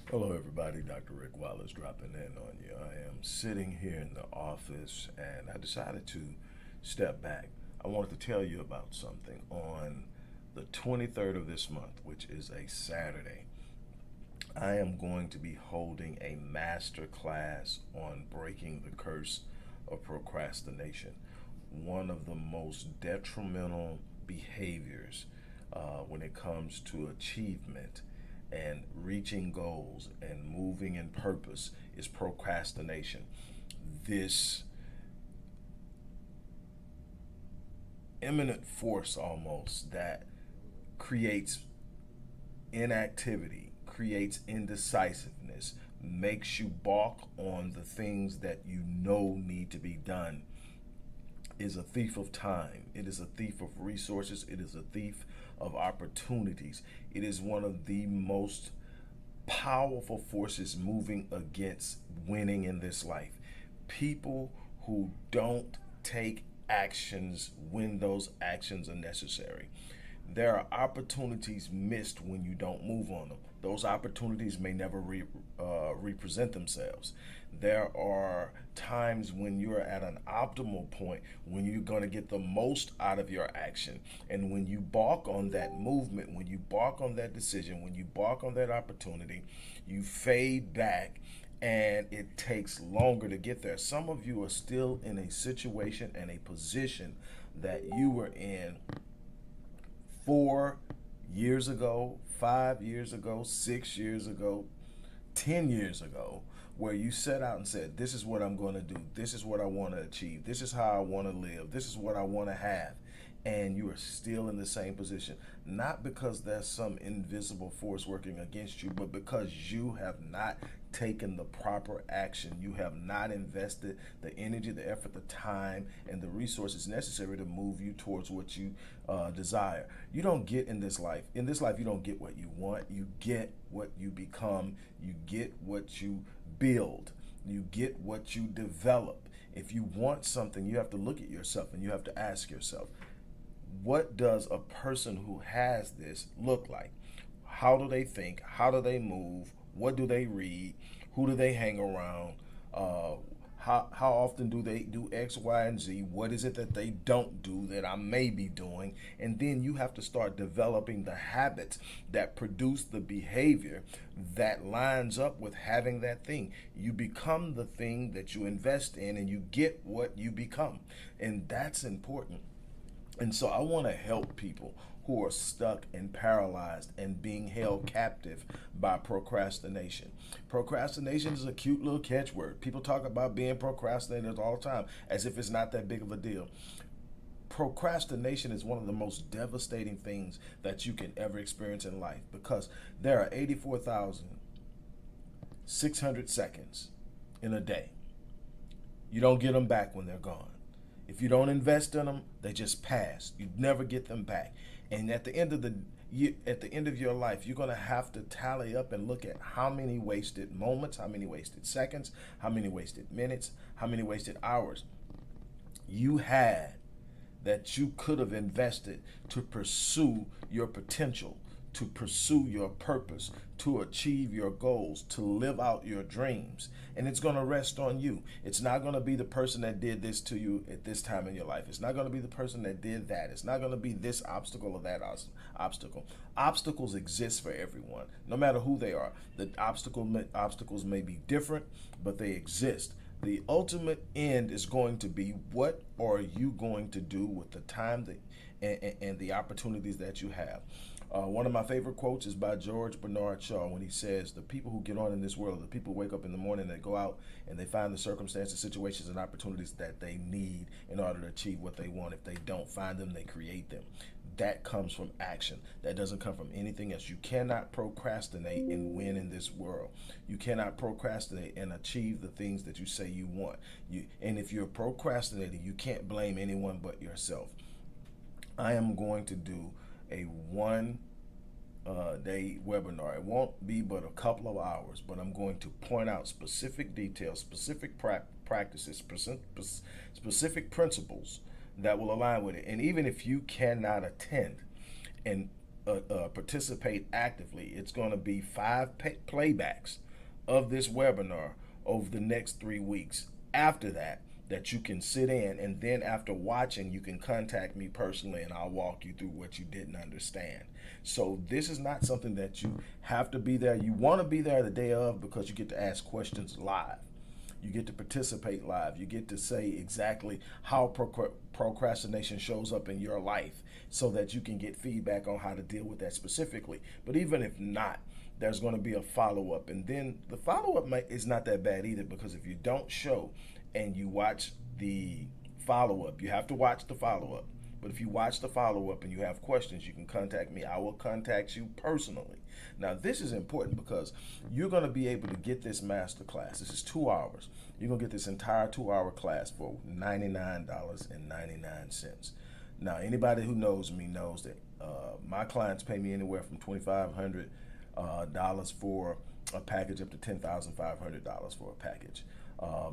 Hello, everybody. Dr. Rick Wallace dropping in on you. I am sitting here in the office and I decided to step back. I wanted to tell you about something. On the 23rd of this month, which is a Saturday, I am going to be holding a master class on breaking the curse of procrastination. One of the most detrimental behaviors when it comes to achievement and reaching goals and moving in purpose is procrastination. This imminent force almost that creates inactivity, creates indecisiveness, makes you balk on the things that you know need to be done, is a thief of time. It is a thief of resources. It is a thief of opportunities. It is one of the most powerful forces moving against winning in this life. People who don't take actions when those actions are necessary. There are opportunities missed when you don't move on them. Those opportunities may never represent themselves. There are times when you're at an optimal point when you're going to get the most out of your action. And when you balk on that movement, when you balk on that decision, when you balk on that opportunity, you fade back and it takes longer to get there. Some of you are still in a situation and a position that you were in 4 years ago, 5 years ago, 6 years ago, 10 years ago, where you set out and said, this is what I'm going to do. This is what I want to achieve. This is how I want to live. This is what I want to have. And you are still in the same position, not because there's some invisible force working against you, but because you have not taken the proper action. You have not invested the energy, the effort, the time, and the resources necessary to move you towards what you desire. You don't get in this life. In this life, you don't get what you want. You get what you become. You get what you build. You get what you develop. If you want something, you have to look at yourself and you have to ask yourself, what does a person who has this look like? How do they think? How do they move? What do they read? Who do they hang around? How often do they do X, Y, and Z? What is it that they don't do that I may be doing? And then you have to start developing the habits that produce the behavior that lines up with having that thing. You become the thing that you invest in, and you get what you become. And that's important. And so I want to help people who are stuck and paralyzed and being held captive by procrastination. Procrastination is a cute little catchword. People talk about being procrastinators all the time as if it's not that big of a deal. Procrastination is one of the most devastating things that you can ever experience in life because there are 84,600 seconds in a day. You don't get them back when they're gone. If you don't invest in them, they just pass. You never get them back. And at the end of your life, you're going to have to tally up and look at how many wasted moments, how many wasted seconds, how many wasted minutes, how many wasted hours you had that you could have invested to pursue your potential, to pursue your purpose, to achieve your goals, to live out your dreams. And it's going to rest on you. It's not going to be the person that did this to you at this time in your life. It's not going to be the person that did that. It's not going to be this obstacle or that obstacle. Obstacles exist for everyone, no matter who they are. The obstacles may be different, but they exist. The ultimate end is going to be, what are you going to do with the time and the opportunities that you have? One of my favorite quotes is by George Bernard Shaw when he says, the people who get on in this world, the people who wake up in the morning, they go out and they find the circumstances, situations, and opportunities that they need in order to achieve what they want. If they don't find them, they create them. That comes from action. That doesn't come from anything else. You cannot procrastinate and win in this world. You cannot procrastinate and achieve the things that you say you want. And if you're procrastinating, you can't blame anyone but yourself. I am going to do a one day webinar. It won't be but a couple of hours, but I'm going to point out specific details, specific practices, specific principles that will align with it. And even if you cannot attend, and participate actively, it's going to be 5 playbacks of this webinar over the next 3 weeks. After that, that you can sit in, and then after watching, you can contact me personally and I'll walk you through what you didn't understand. So this is not something that you have to be there. You want to be there the day of because you get to ask questions live. You get to participate live. You get to say exactly how procrastination shows up in your life so that you can get feedback on how to deal with that specifically. But even if not, there's going to be a follow-up. And then the follow-up is not that bad either, because if you don't show and you watch the follow-up, you have to watch the follow-up. But if you watch the follow-up and you have questions, you can contact me. I will contact you personally. Now, this is important because you're going to be able to get this master class. This is 2 hours. You're going to get this entire 2-hour class for $99.99. Now, anybody who knows me knows that my clients pay me anywhere from $2,500 for a package up to $10,500 for a package.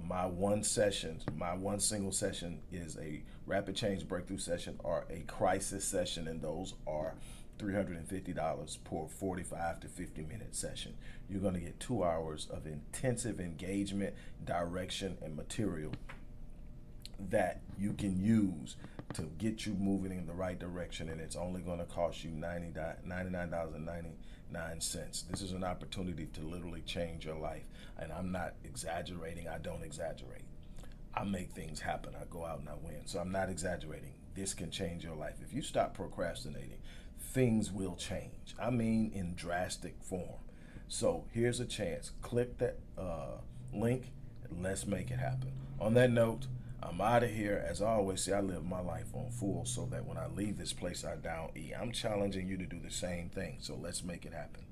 My one single session is a rapid change breakthrough session or a crisis session, and those are $350 per 45 to 50-minute session. You're going to get 2 hours of intensive engagement, direction, and material that you can use to get you moving in the right direction, and it's only going to cost you $99.99. This is an opportunity to literally change your life, and I'm not exaggerating. I don't exaggerate. I make things happen. I go out and I win. So I'm not exaggerating. This can change your life. If you stop procrastinating, things will change. I mean, in drastic form. So here's a chance. Click that link and let's make it happen. On that note, I'm out of here. As I always say, I live my life on full so that when I leave this place, I don't eat. I'm challenging you to do the same thing. So let's make it happen.